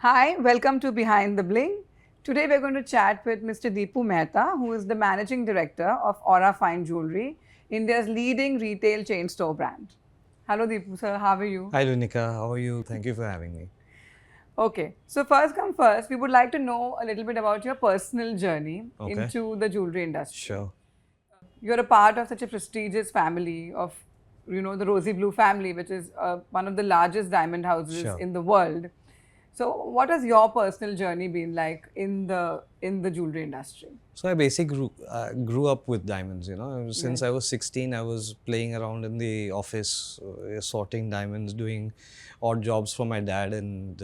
Hi, welcome to Behind the Bling. Today we're going to chat with Mr. Dipu Mehta, who is the Managing Director of Orra Fine Jewellery, India's leading retail chain store brand. Hello Dipu sir, how are you? Hi Lunika, how are you? Thank you for having me. Okay, so first come first, we would like to know a little bit about your personal journey Okay, into the jewellery industry. sure. You're a part of such a prestigious family of, the Rosy Blue family, which is one of the largest diamond houses Sure. in the world. So, what has your personal journey been like in the jewelry industry? So I basically grew up with diamonds, Since Right. I was 16, I was playing around in the office, sorting diamonds, doing odd jobs for my dad and,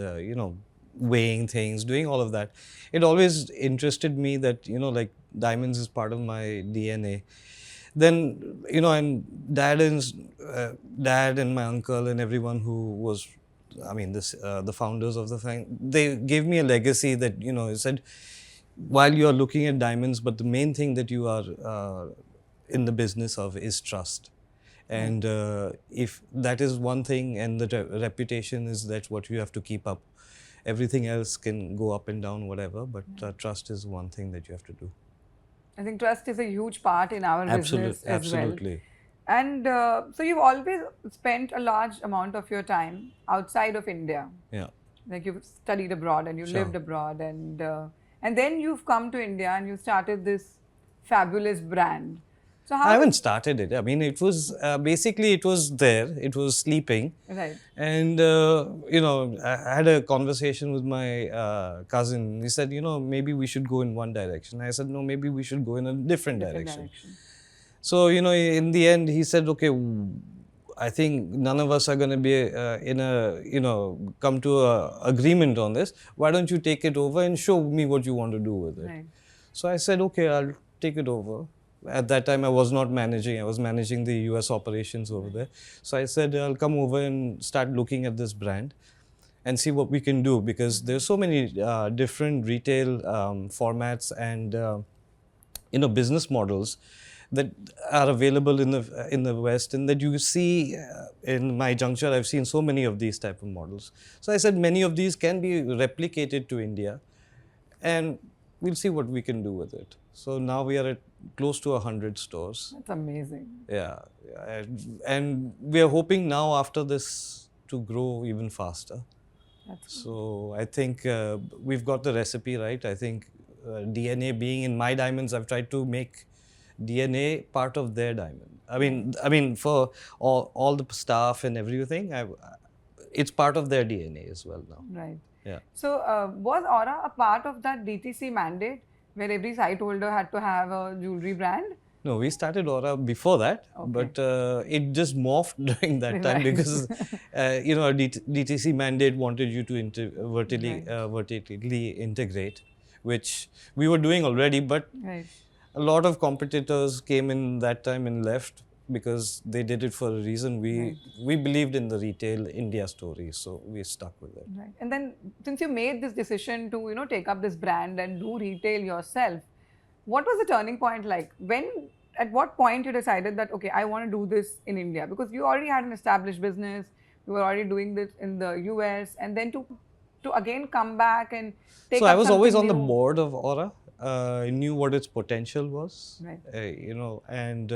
weighing things, doing all of that. It always interested me that, like diamonds is part of my DNA. Then, and dad and my uncle and everyone who was, the founders of the thing, they gave me a legacy that, it said, while you are looking at diamonds, but the main thing that you are in the business of is trust. And if that is one thing, and the reputation is that's what you have to keep up, everything else can go up and down, whatever. But trust is one thing that you have to do. I think trust is a huge part in our business as well. Absolutely. And so you've always spent a large amount of your time outside of India. Yeah. Like you've studied abroad and you Sure. lived abroad, and then you've come to India and you started this fabulous brand. So I haven't started it. I mean, it was basically it was there. It was sleeping, Right. and I had a conversation with my cousin. He said, maybe we should go in one direction. I said, no, maybe we should go in a different direction. So in the end, he said, okay, I think none of us are going to be come to a agreement on this. Why don't you take it over and show me what you want to do with it? Right. So I said, okay, I'll take it over. At that time, I was not managing. I was managing the US operations over there. So I said, I'll come over and start looking at this brand and see what we can do, because there's so many different retail formats and business models that are available in the West, and that you see in my juncture. I've seen so many of these type of models. So I said many of these can be replicated to India, and we'll see what we can do with it. So now we are at close to 100 stores. That's amazing. Yeah, and we are hoping now after this to grow even faster. So I think we've got the recipe right. I think DNA being in my diamonds, I've tried to make DNA part of their diamond. I mean for all the staff and everything, it's part of their DNA as well now. Right. Yeah. So was Orra a part of that DTC mandate where every site holder had to have a jewelry brand? No, we started Orra before that, but it just morphed during that time because, a DTC mandate wanted you to vertically integrate, which we were doing already, but a lot of competitors came in that time and left because they did it for a reason. We believed in the retail India story, so we stuck with it. Right. And then since you made this decision to, take up this brand and do retail yourself, what was the turning point like? At what point you decided that, okay, I want to do this in India? Because you already had an established business, you were already doing this in the US, and then to again come back and take So up I was always on the new. board of Orra. I knew what its potential was, Right. And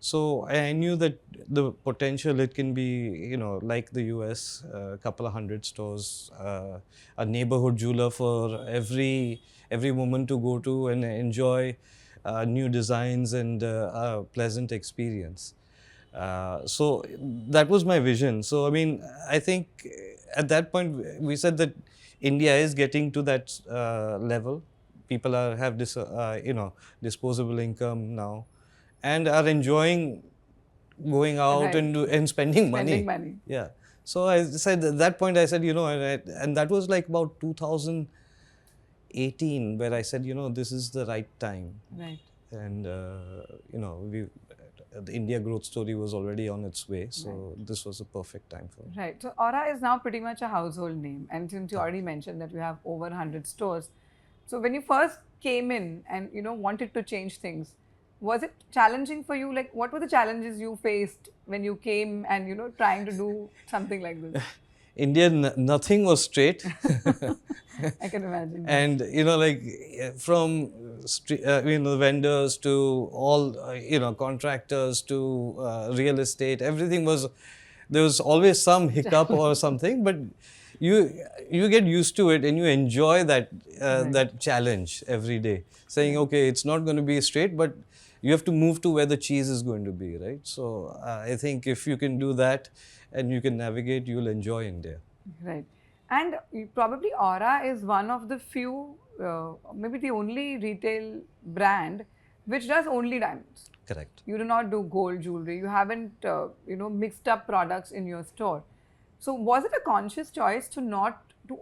so I knew that the potential, it can be, like the US, a couple of 100 stores, a neighborhood jeweler for every woman to go to and enjoy new designs and a pleasant experience. So that was my vision. So, I mean, I think at that point we said that India is getting to that level. People have this, disposable income now, and are enjoying going out and spending money. Yeah. So I said at that point, I said, and that was like about 2018, where I said, this is the right time. Right. And the India growth story was already on its way, so this was a perfect time for it. Right. So Orra is now pretty much a household name, and since you already mentioned that you have over 100 stores, so when you first came in and wanted to change things, was it challenging for you? Like, what were the challenges you faced when you came and trying to do something like this? India, nothing was straight. I can imagine that. And like from vendors to all contractors to real estate, everything was, there was always some hiccup or something, but you get used to it and you enjoy that Right. that challenge every day, saying okay, it's not going to be straight, but you have to move to where the cheese is going to be, right? So I think if you can do that and you can navigate, you'll enjoy India. Right. And probably Orra is one of the few, maybe the only retail brand which does only diamonds. Correct. You do not do gold jewelry. You haven't, mixed up products in your store. So was it a conscious choice to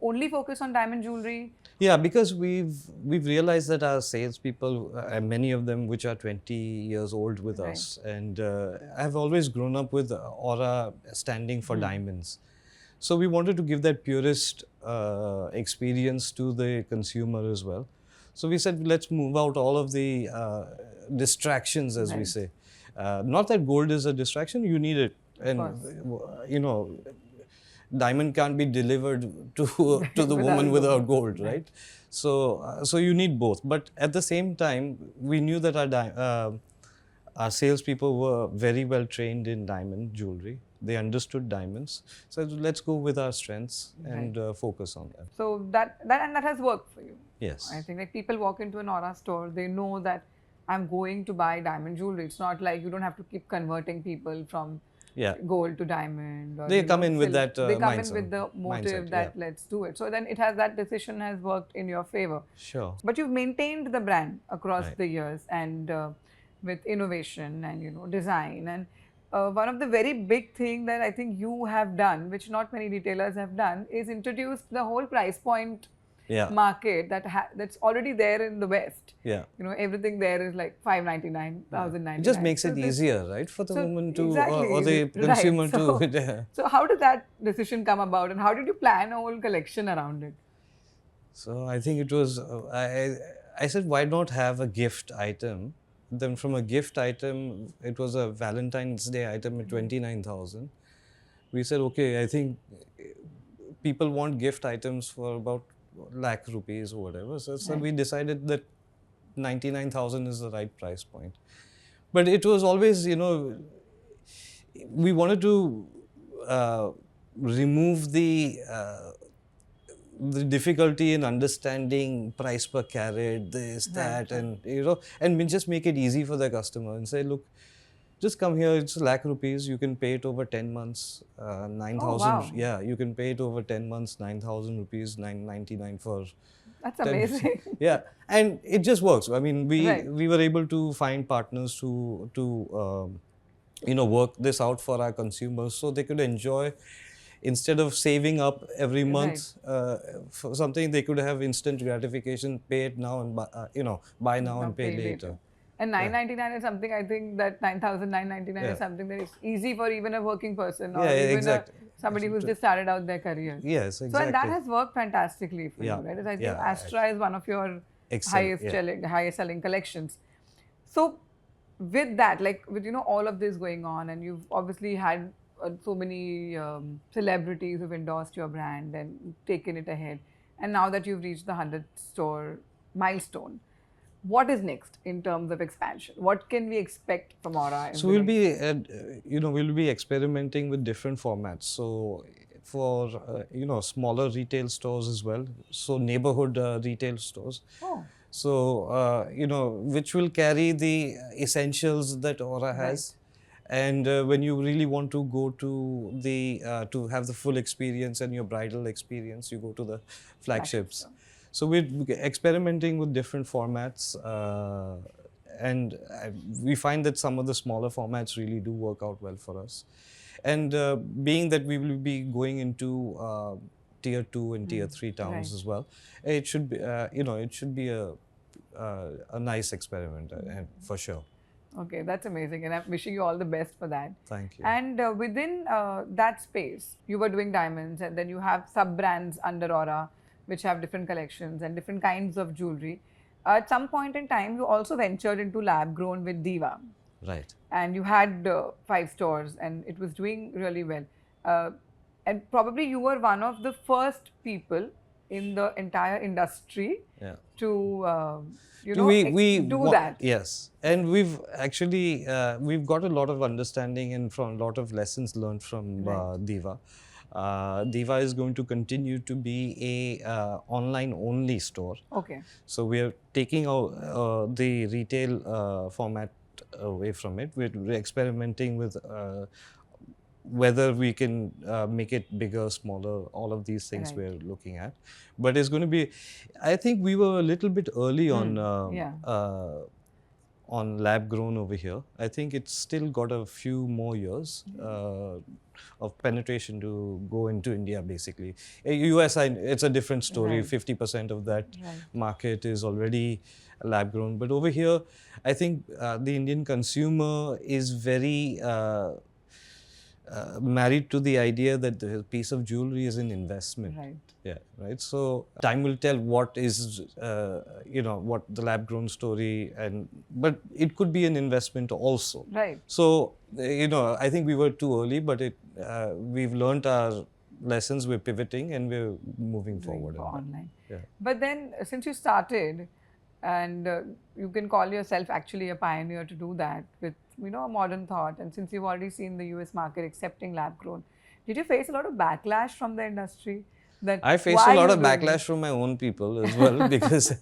only focus on diamond jewelry? Yeah, because we've realized that our salespeople, many of them which are 20 years old with Right. us, and I've always grown up with Orra standing for diamonds. So we wanted to give that purest experience to the consumer as well. So we said, let's move out all of the distractions, as we Right. say. Not that gold is a distraction, you need it. And, diamond can't be delivered to the woman without gold, right? So you need both. But at the same time, we knew that our salespeople were very well trained in diamond jewelry. They understood diamonds. So let's go with our strengths and focus on that. So that has worked for you. Yes. I think like people walk into an Orra store, they know that I'm going to buy diamond jewelry. It's not like you don't have to keep converting people from gold to diamond. Or, they come in with silk. that They come mindset, in with the motive mindset, that let's do it. So then that decision has worked in your favor. Sure. But you've maintained the brand across Right. the years and with innovation and design. And one of the very big thing that I think you have done, which not many retailers have done, is introduced the whole price point market that's already there in the West. Yeah. Everything there is like $599, $1,099. It just makes it easier, right, for the woman to exactly, or the consumer to. So how did that decision come about, and how did you plan a whole collection around it? So I think it was I said, why not have a gift item? Then from a gift item, it was a Valentine's Day item at 29,000. We said, okay, I think people want gift items for about lakh rupees or whatever. So we decided that 99,000 is the right price point. But it was always, we wanted to remove the difficulty in understanding price per carat, this, that, and and just make it easy for the customer and say, look, just come here, it's lakh rupees, you can pay it over 10 months, 9,000. wow. Yeah, you can pay it over 10 months, 9,000 rupees, 999 for. That's amazing. Yeah, and it just works. I mean, we were able to find partners to work this out for our consumers so they could enjoy. Instead of saving up every month for something, they could have instant gratification, pay it now and buy now and pay later. And 999 is something, I think that 9,999 is something that is easy for even a working person or even somebody who's just started out their career. Yes, exactly. So and that has worked fantastically for you, right? I think Astra is one of your highest selling collections. So with that, like with all of this going on, and you've obviously had so many celebrities who've endorsed your brand and taken it ahead, and now that you've reached the 100 store milestone, what is next in terms of expansion? What can we expect from Orra? So we'll be, we'll be experimenting with different formats. So for smaller retail stores as well. So neighborhood retail stores. Oh. So which will carry the essentials that Orra has. And when you really want to go to the to have the full experience and your bridal experience, you go to the flagships. So we're experimenting with different formats, and we find that some of the smaller formats really do work out well for us. And being that we will be going into tier 2 and tier 3 towns as well, it should be it should be a nice experiment for sure. Okay, that's amazing, and I'm wishing you all the best for that. Thank you. And within that space, you were doing diamonds, and then you have sub-brands under Orra, which have different collections and different kinds of jewelry. At some point in time, you also ventured into lab-grown with Diva. Right. And you had 5 stores, and it was doing really well. and probably you were one of the first people in the entire industry Yeah. to We do that. yes, and we've actually we've got a lot of understanding and from a lot of lessons learned from Right. Diva. Diva is going to continue to be a online only store. Okay. So we are taking out the retail format away from it. We're experimenting with whether we can make it bigger, smaller, all of these things Right. we're looking at. But it's going to be, I think we were a little bit early Yeah. on lab grown over here. I think it's still got a few more years of penetration to go into India, basically. US, it's a different story. Right. 50% of that Right. market is already lab grown. But over here, I think the Indian consumer is very married to the idea that the piece of jewelry is an investment. Right. Yeah, right. So time will tell what is, what the lab-grown story, but it could be an investment also. Right. So I think we were too early, but we've learnt our lessons. We're pivoting and we're moving forward. For on that. online. Yeah. But then, since you started, and you can call yourself actually a pioneer to do that with a modern thought, and since you've already seen the US market accepting lab grown, did you face a lot of backlash from the industry? That I faced why a lot you of doing backlash it? from my own people as well because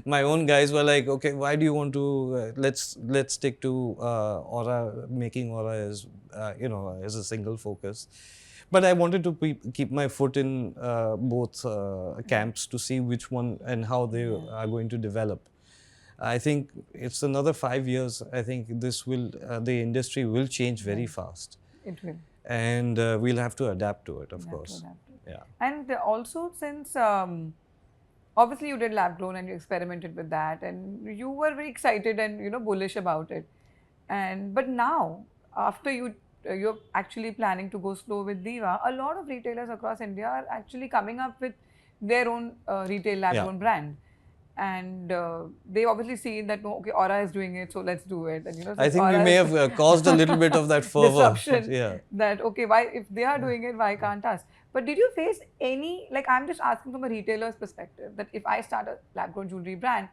my own guys were like, okay, why do you want to let's stick to Orra, making Orra as as a single focus. But I wanted to keep my foot in both camps to see which one and how they are going to develop. I think it's another 5 years. I think this will the industry will change very fast. It will. And we'll have to adapt to it, of course. Yeah. And also, since obviously you did lab grown and you experimented with that, and you were very excited and bullish about it, but now after you're actually planning to go slow with Diva, a lot of retailers across India are actually coming up with their own retail lab grown brand. And they obviously see that, no, okay, Orra is doing it, so let's do it. And I think we Orra may have caused a little bit of that fervor. disruption. Yeah. That, okay, why, if they are doing it, why can't us? But did you face any, like, I'm just asking from a retailer's perspective, that if I start a lab grown jewelry brand,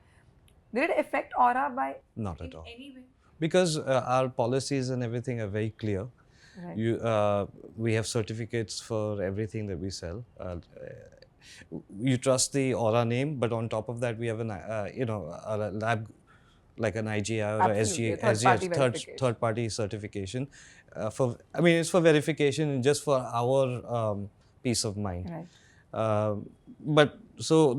did it affect Orra by Not at all. any way? Because our policies and everything are very clear. Right. We have certificates for everything that we sell. You trust the Orra name, but on top of that, we have a lab like an IGI or Absolutely, SGI, third-party certification. It's for verification and just for our peace of mind. Right. But so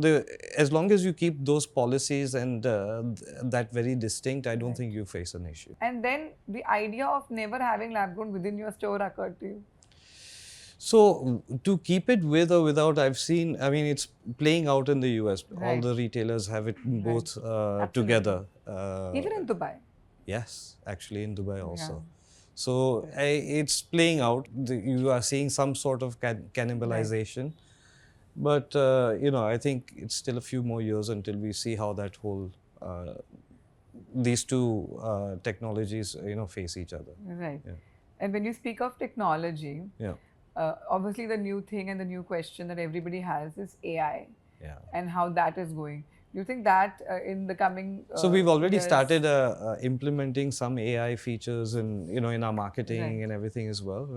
as long as you keep those policies and that very distinct, I don't think you face an issue. And then the idea of never having lab grown within your store occurred to you? So to keep it with or without, I've seen, it's playing out in the US. Right. All the retailers have it both together. Even in Dubai? Yes, actually in Dubai also. Yeah. So it's playing out. You are seeing some sort of cannibalization. Right. But, I think it's still a few more years until we see how that whole, these two technologies, face each other. Right. Yeah. And when you speak of technology, obviously the new thing and the new question that everybody has is AI. Yeah. And how that is going. Do you think that in the coming So we've already started implementing some AI features in our marketing and everything as well.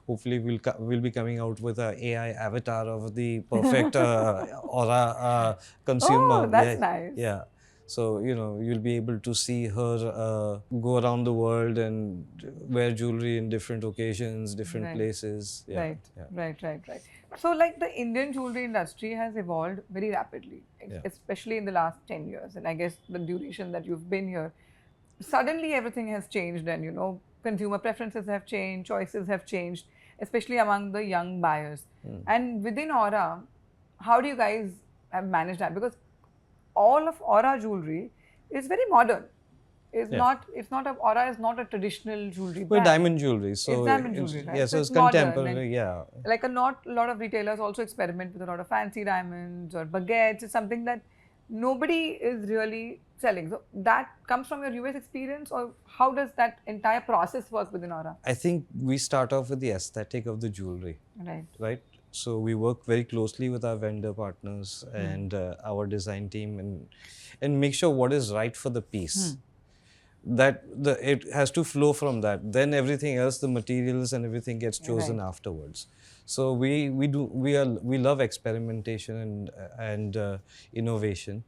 Hopefully we'll be coming out with an AI avatar of the perfect Orra consumer. Oh, that's nice. Yeah. So, you'll be able to see her go around the world and wear jewelry in different occasions, different places. Yeah. Right. Yeah. Right. So, like, the Indian jewelry industry has evolved very rapidly, especially in the last 10 years. And I guess the duration that you've been here, suddenly everything has changed and, consumer preferences have changed, choices have changed, especially among the young buyers. And within Orra, how do you guys have managed that? Because all of Orra jewelry is very modern. Orra is not a traditional jewelry brand. We're diamond jewelry. So it's diamond jewelry, right? Yeah, so it's contemporary, Like a lot of retailers also experiment with a lot of fancy diamonds or baguettes. It's something that nobody is really selling. So that comes from your US experience, or how does that entire process work within Orra? I think we start off with the aesthetic of the jewelry, Right. right? So we work very closely with our vendor partners and our design team, and make sure what is right for the piece. That it has to flow from that. Then everything else, the materials and everything gets chosen Right. afterwards. So we love experimentation and innovation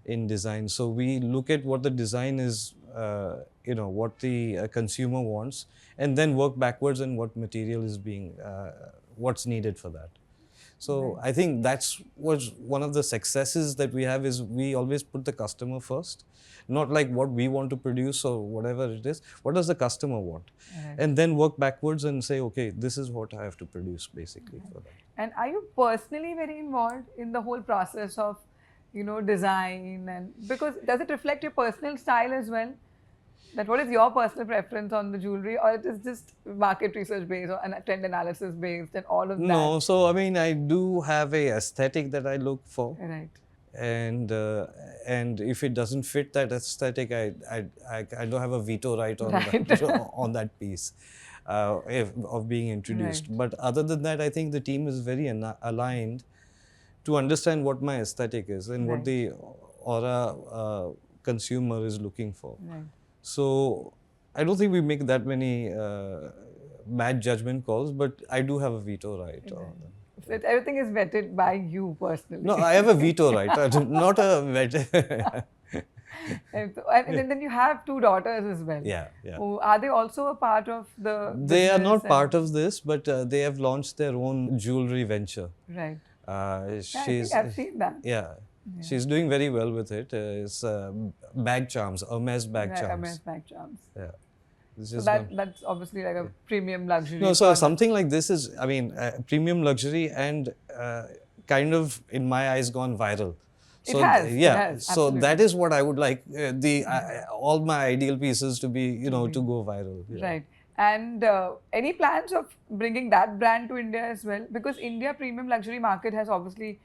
in design. So we look at what the design is, what the consumer wants, and then work backwards on what material is being, what's needed for that. So I think that's was one of the successes that we have, is we always put the customer first, not like what we want to produce or whatever it is. What does the customer want? Right. And then work backwards and say, okay, this is what I have to produce basically for that. And are you personally very involved in the whole process of, design, and because does it reflect your personal style as well? That what is your personal preference on the jewelry, or it is just market research based or trend analysis based and all of that? No, so I mean, I do have a aesthetic that I look for. Right. And if it doesn't fit that aesthetic, I don't have a veto right on Right. that, on that piece of being introduced. Right. But other than that, I think the team is very aligned to understand what my aesthetic is and what Right. the Orra consumer is looking for. Right. So I don't think we make that many bad judgment calls, but I do have a veto right on them. So everything is vetted by you personally. No, I have a veto right, not a veto. and then you have two daughters as well. Yeah, yeah. Are they also a part of the They are business not and- part of this, but they have launched their own jewelry venture. Right. Uh, Yeah, I she's think I've seen that. yeah, she's doing very well with it. It's bag charms, Hermes bag charms. Hermes bag charms. Yeah. It's So just that's obviously like a premium luxury. no, so product. something like this is, I mean, premium luxury and kind of, in my eyes, gone viral. It So has, it yeah, has, so absolutely. that is what I would like all my ideal pieces to be, to go viral. Yeah. Right. And any plans of bringing that brand to India as well? Because India premium luxury market has obviously,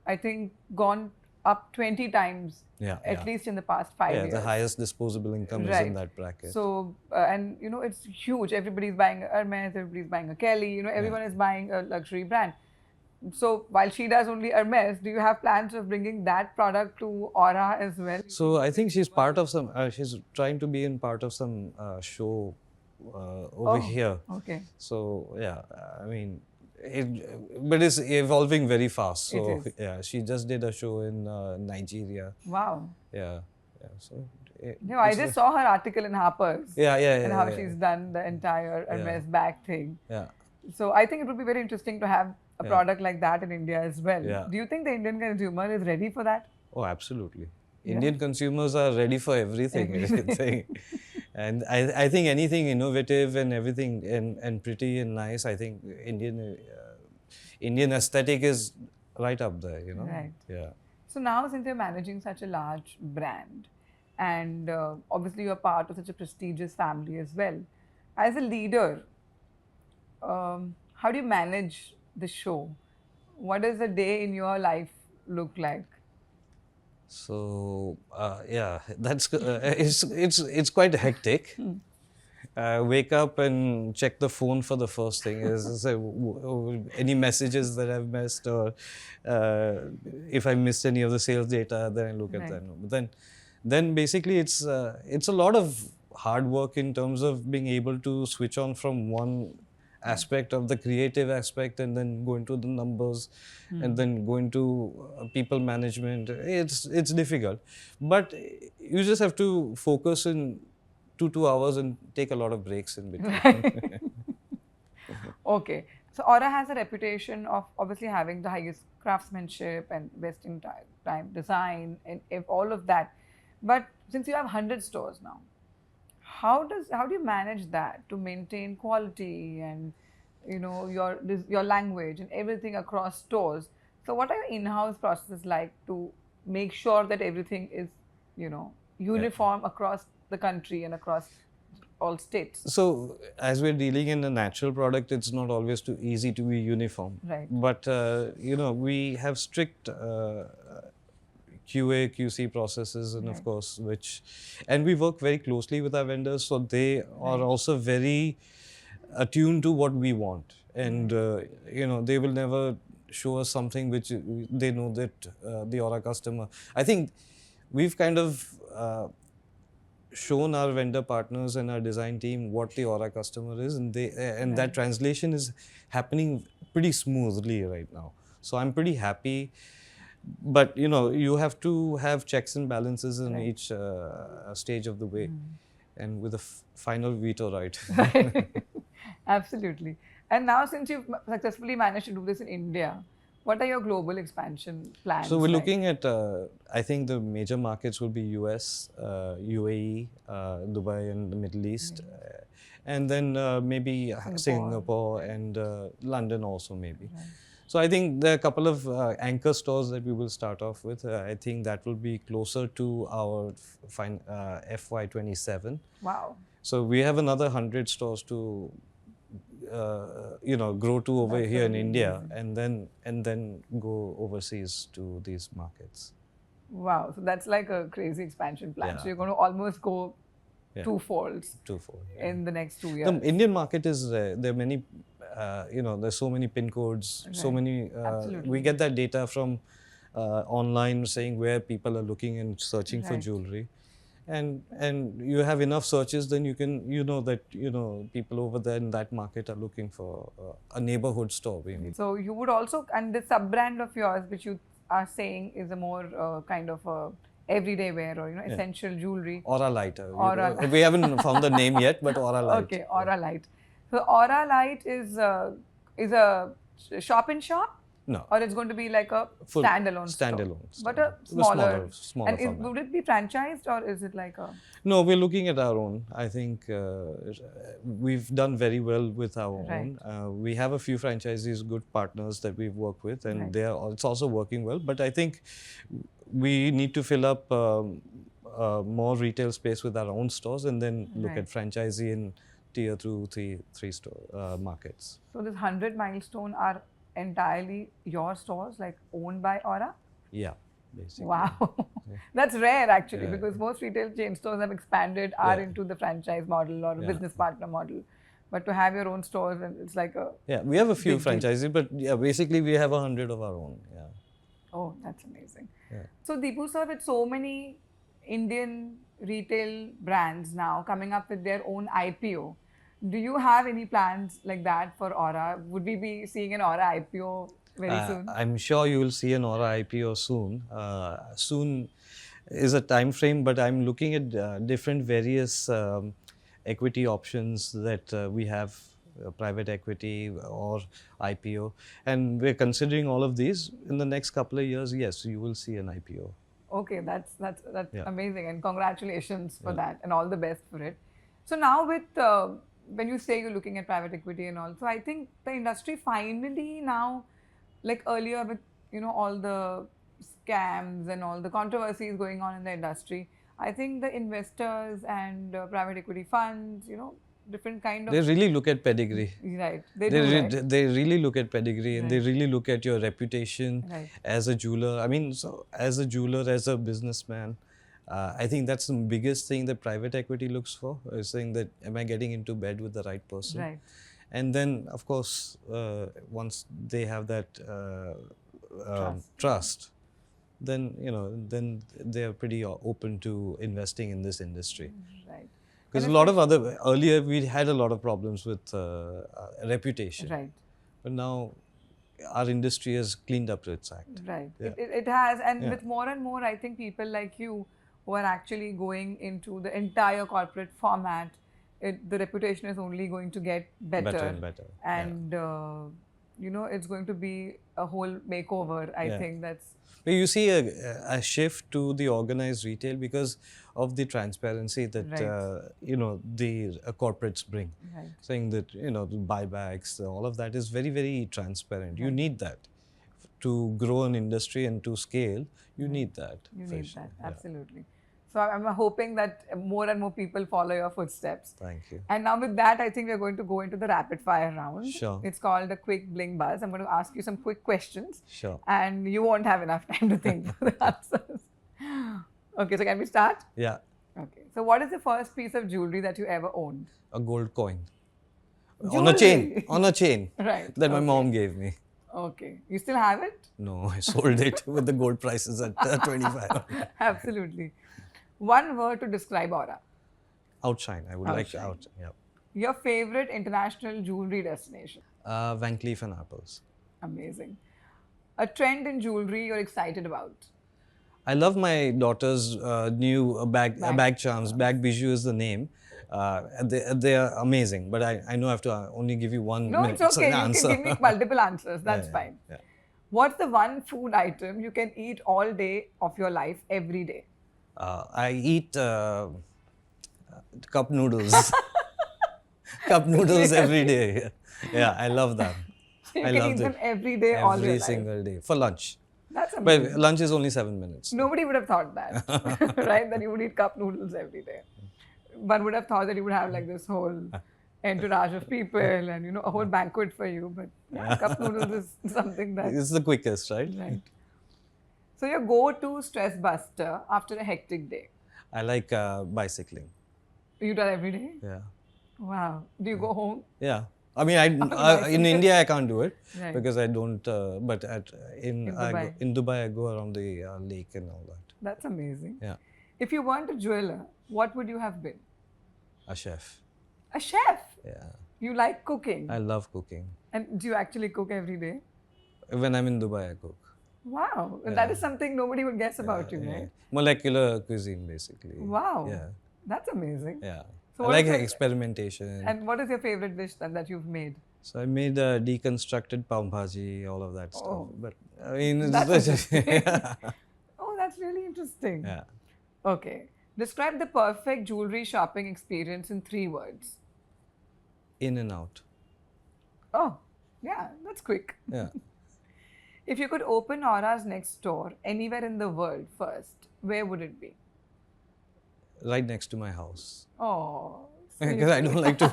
I think, gone up 20 times, Yeah, at yeah. least in the past 5 Yeah, years. the highest disposable income is Right. in that bracket. So, and it's huge. Everybody's buying a Hermes, everybody's buying a Kelly, everyone is buying a luxury brand. So, while she does only Hermes, do you have plans of bringing that product to Orra as well? So I think she's part of some, she's trying to be in part of some show over here. Okay. So yeah, I mean, but it's evolving very fast. So It is. yeah, she just did a show in Nigeria. Wow. Yeah, yeah. So No, I just saw her article in Harper's. yeah, And how yeah, she's done the entire Hermes bag thing. yeah. So I think it would be very interesting to have a product like that in India as well. Yeah. Do you think the Indian consumer is ready for that? Oh, absolutely. Indian consumers are ready for everything. everything. And I think anything innovative and everything and pretty and nice, I think Indian aesthetic is right up there, Right. Yeah. So now, since you're managing such a large brand, and obviously you're part of such a prestigious family as well, as a leader, how do you manage the show? What does a day in your life look like? So yeah, that's it's quite hectic. Wake up and check the phone for the first thing. Any messages that I've missed, or if I missed any of the sales data, then I look at Right. that. But then basically it's a lot of hard work in terms of being able to switch on from one aspect of the creative aspect and then go into the numbers and then go into people management. It's difficult, but you just have to focus in 2 hours and take a lot of breaks in between. Okay. So Orra has a reputation of obviously having the highest craftsmanship and best in time design and if all of that. But since you have 100 stores now, how do you manage that to maintain quality and your language and everything across stores? So what are your in-house processes like to make sure that everything is uniform across the country and across all states? So as we're dealing in a natural product, it's not always too easy to be uniform. Right. But we have strict QA, QC processes, and of Right. course, and we work very closely with our vendors, so they are also very attuned to what we want, and they will never show us something which they know that the Orra customer. I think we've kind of shown our vendor partners and our design team what the Orra customer is, and that translation is happening pretty smoothly right now. So I'm pretty happy, but you have to have checks and balances in each stage of the way, and with a final veto right. Right. Absolutely. And now, since you've successfully managed to do this in India, what are your global expansion plans? So we're like? looking at, I think the major markets will be US, UAE, Dubai, and the Middle East, and then maybe Singapore and London also maybe. So I think there are a couple of anchor stores that we will start off with. I think that will be closer to our FY27. Wow. So we have another 100 stores to grow to over here in India, and then go overseas to these markets. Wow. So that's like a crazy expansion plan. Yeah. So you're going to almost go twofolds in the next 2 years. The Indian market is, there are many, there's so many pin codes, so many, we get that data from online saying where people are looking and searching for jewelry. And you have enough searches, then you know that people over there in that market are looking for a neighborhood store. So you would also, and the sub brand of yours, which you are saying is a more kind of a everyday wear or essential jewelry. Orra Light. We haven't found the name yet, but Orra Light. Okay, Orra Light. So Orra Light is a shop in shop. No. Or it's going to be like a standalone store. But a smaller and would it be franchised or is it like a... No, we're looking at our own. I think we've done very well with our own. We have a few franchisees, good partners that we've worked with, and it's also working well. But I think we need to fill up more retail space with our own stores and then look at franchisee in tier 2, 3 store markets. So this 100 milestone are entirely your stores, like owned by Orra? Yeah, basically. Wow. That's rare actually, because most retail chain stores have expanded, are into the franchise model or a business partner model. But to have your own stores, and it's like a... Yeah, we have a few franchises, but basically we have 100 of our own. Yeah. Oh, that's amazing. Yeah. So Dipu sir, with so many Indian retail brands now coming up with their own IPO, do you have any plans like that for Orra? Would we be seeing an Orra IPO very soon? I'm sure you will see an Orra IPO soon. Soon is a time frame, but I'm looking at different various equity options that we have, private equity or IPO. And we're considering all of these. In the next couple of years, yes, you will see an IPO. Okay, that's amazing, and congratulations for that, and all the best for it. So now with... when you say you're looking at private equity and all, so I think the industry finally now, like earlier with, all the scams and all the controversies going on in the industry, I think the investors and private equity funds, different kind of... They really look at pedigree. Right. They really look at pedigree, and they really look at your reputation as a jeweler. I mean, so as a jeweler, as a businessman, I think that's the biggest thing that private equity looks for, is saying that, am I getting into bed with the right person? Right. And then, of course, once they have that trust, then, then they are pretty open to investing in this industry. Right. Because earlier we had a lot of problems with reputation. Right. But now our industry has cleaned up its act. Right. Yeah. It has, and with more and more, I think people like you who are actually going into the entire corporate format, the reputation is only going to get better. Better and better. And, it's going to be a whole makeover, I think that's... But you see a shift to the organized retail because of the transparency that, the corporates bring. Right. Saying that, the buybacks, all of that is very, very transparent. You need that. To grow an industry and to scale, you need that. You need that, absolutely. So I'm hoping that more and more people follow your footsteps. Thank you. And now with that, I think we're going to go into the rapid fire round. Sure. It's called a quick bling buzz. I'm going to ask you some quick questions. Sure. And you won't have enough time to think for the answers. Okay, so can we start? Yeah, Okay. So what is the first piece of jewelry that you ever owned? a gold coin Jewelry. on a chain Right. that my Okay. mom gave me. Okay. You still have it? No, I sold it with the gold prices at 25. Absolutely. One word to describe Aura. Outshine. I would like to Outshine. out. Yeah. Your favorite international jewelry destination. Van Cleef and Apples. Amazing. A trend in jewelry you're excited about. I love my daughter's new bag charms. Bag bijou is the name. They are amazing, but I know I have to only give you one No, minute it's okay. You answer. can give me multiple answers. That's Yeah, fine. yeah. What's the one food item you can eat all day of your life every day? I eat cup noodles. Cup noodles every day. Yeah, I love that. So you I can love eat them it. every day, all your Every life. single day for lunch. That's But amazing. lunch is only 7 minutes. Nobody would have thought that, right? That you would eat cup noodles every day. But would have thought that you would have like this whole entourage of people and a whole banquet for you. But yeah, cup noodles is something that It's the quickest, right? right. So your go-to stress buster after a hectic day. I like bicycling. You do that every day? Yeah. Wow. Do you go home? Yeah. I mean, in bicycle. India I can't do it Right. because I don't. But in Dubai. in Dubai I go around the lake and all that. That's amazing. Yeah. If you weren't a jeweler, what would you have been? A chef. A chef. Yeah. You like cooking. I love cooking. And do you actually cook every day? When I'm in Dubai, I cook. Wow. And that is something nobody would guess about you, Yeah. right? Molecular cuisine, basically. Wow. Yeah. That's amazing. Yeah. So I what like is your- experimentation. And what is your favorite dish then that you've made? So I made deconstructed pav bhaji, all of that stuff. Oh. But I mean, That's interesting. yeah. Oh, that's really interesting. Yeah. Okay. Describe the perfect jewelry shopping experience in 3 words. In and out. Oh, yeah, that's quick. Yeah. If you could open Aura's next store anywhere in the world first, where would it be? Right next to my house. Oh, Because I don't like to,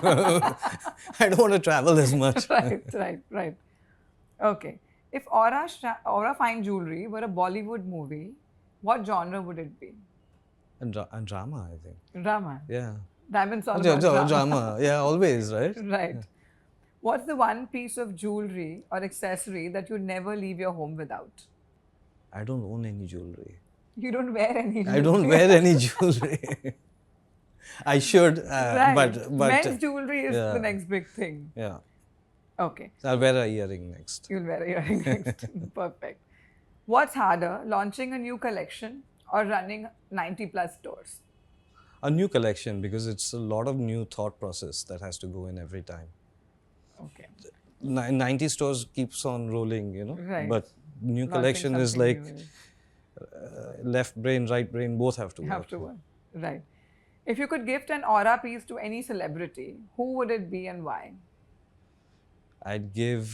I don't want to travel as much. right. Okay. If Aura Fine Jewelry were a Bollywood movie, what genre would it be? And drama, I think. Drama. Yeah. Diamonds all about drama. Drama. Yeah, always, right? Right. What's the one piece of jewelry or accessory that you never leave your home without? I don't own any jewelry. You don't wear any jewelry. I don't wear any jewelry. I should, Right. but Men's jewelry is yeah. the next big thing. yeah. Okay. So I'll wear a earring next. You'll wear a earring next. Perfect. What's harder, launching a new collection or running 90 plus stores? A new collection, because it's a lot of new thought process that has to go in every time. Okay. 90 stores keeps on rolling, Right. But new Launching collection is something like new is- left brain, right brain, both have to You work. have to work. Right. If you could gift an aura piece to any celebrity, who would it be and why? I'd give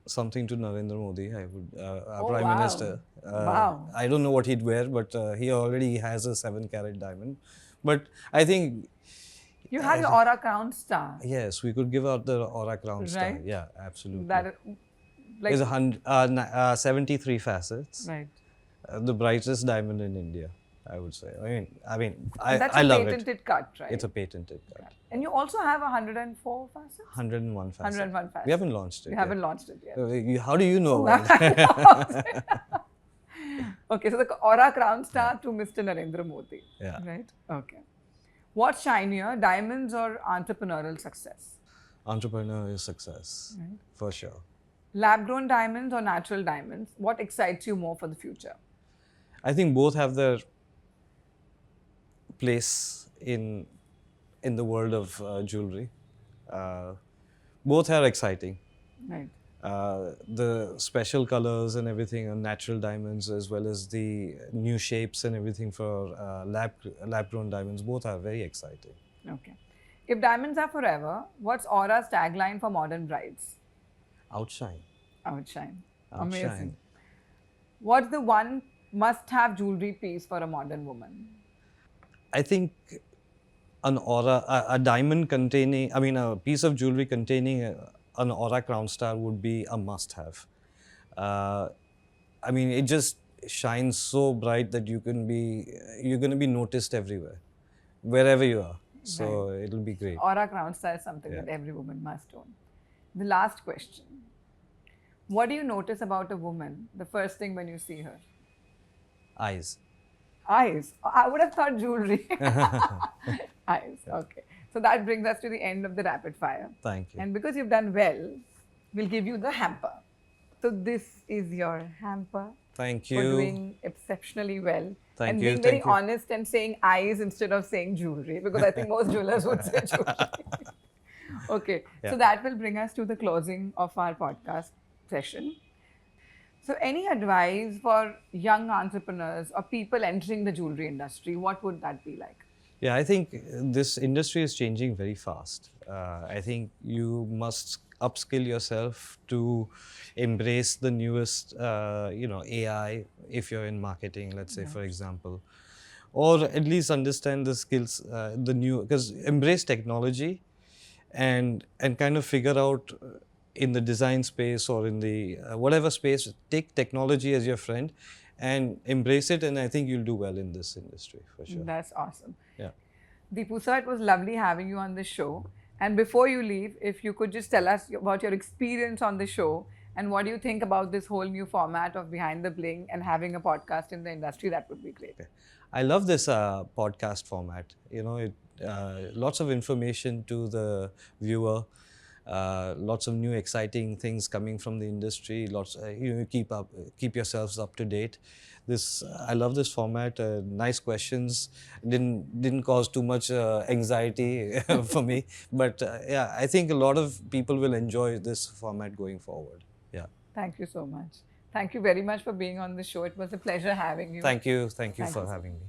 something to Narendra Modi. I would, our Oh, Prime wow. Minister. Wow. I don't know what he'd wear, but he already has a 7-carat diamond. But I think, You have your aura crown star. yes, we could give out the Aura Crown Star. Right. Yeah, absolutely. That like It's 73 facets. right. The brightest diamond in India, I would say. That's I a love it. patented cut, right? It's a patented cut. And you also have 104 facets? 101 facets. 101 facets. We haven't launched it We yet. haven't launched it yet. How do you know? Okay, so the aura crown star to Mr. Narendra Modi. Yeah. Right? Okay. What's shinier, diamonds or entrepreneurial success? Entrepreneur is success, Right. for sure. Lab grown diamonds or natural diamonds? What excites you more for the future? I think both have their place in the world of jewelry. Both are exciting. Right. The special colors and everything on natural diamonds, as well as the new shapes and everything for lab-grown diamonds, both are very exciting. Okay. If diamonds are forever, what's Aura's tagline for modern brides? Outshine. Outshine. Outshine. Amazing. What's the one must-have jewelry piece for a modern woman? I think an aura, a diamond containing, a piece of jewelry containing an aura crown star would be a must-have. It just shine so bright that you're going to be noticed everywhere, wherever you are. So it'll be great. Aura crown style is something that every woman must own. The last question. What do you notice about a woman the first thing when you see her? Eyes. Eyes. I would have thought jewelry. Eyes. Okay. So that brings us to the end of the rapid fire. Thank you. And because you've done well, we'll give you the hamper. So this is your hamper. Thank For you. doing exceptionally well. Thank and you, being very thank you. honest and saying eyes instead of saying jewelry, because I think most jewelers would say jewelry. Okay. Yeah. So that will bring us to the closing of our podcast session. So any advice for young entrepreneurs or people entering the jewelry industry, what would that be like? Yeah, I think this industry is changing very fast. I think you must upskill yourself to embrace the newest, AI. If you're in marketing, let's say, for example, or at least understand the skills, the new, because embrace technology, and kind of figure out in the design space or in the whatever space, take technology as your friend and embrace it, and I think you'll do well in this industry for sure. That's awesome. Yeah. Dipu sir, it was lovely having you on the show. And before you leave, if you could just tell us about your experience on the show and what do you think about this whole new format of Behind the Bling and having a podcast in the industry, that would be great. I love this podcast format. Lots of information to the viewer. Lots of new exciting things coming from the industry. Keep yourselves up to date. I love this format. Nice questions. Didn't cause too much anxiety for me. But yeah, I think a lot of people will enjoy this format going forward. Yeah. Thank you so much. Thank you very much for being on the show. It was a pleasure having you. Thank you Thank for you so having me.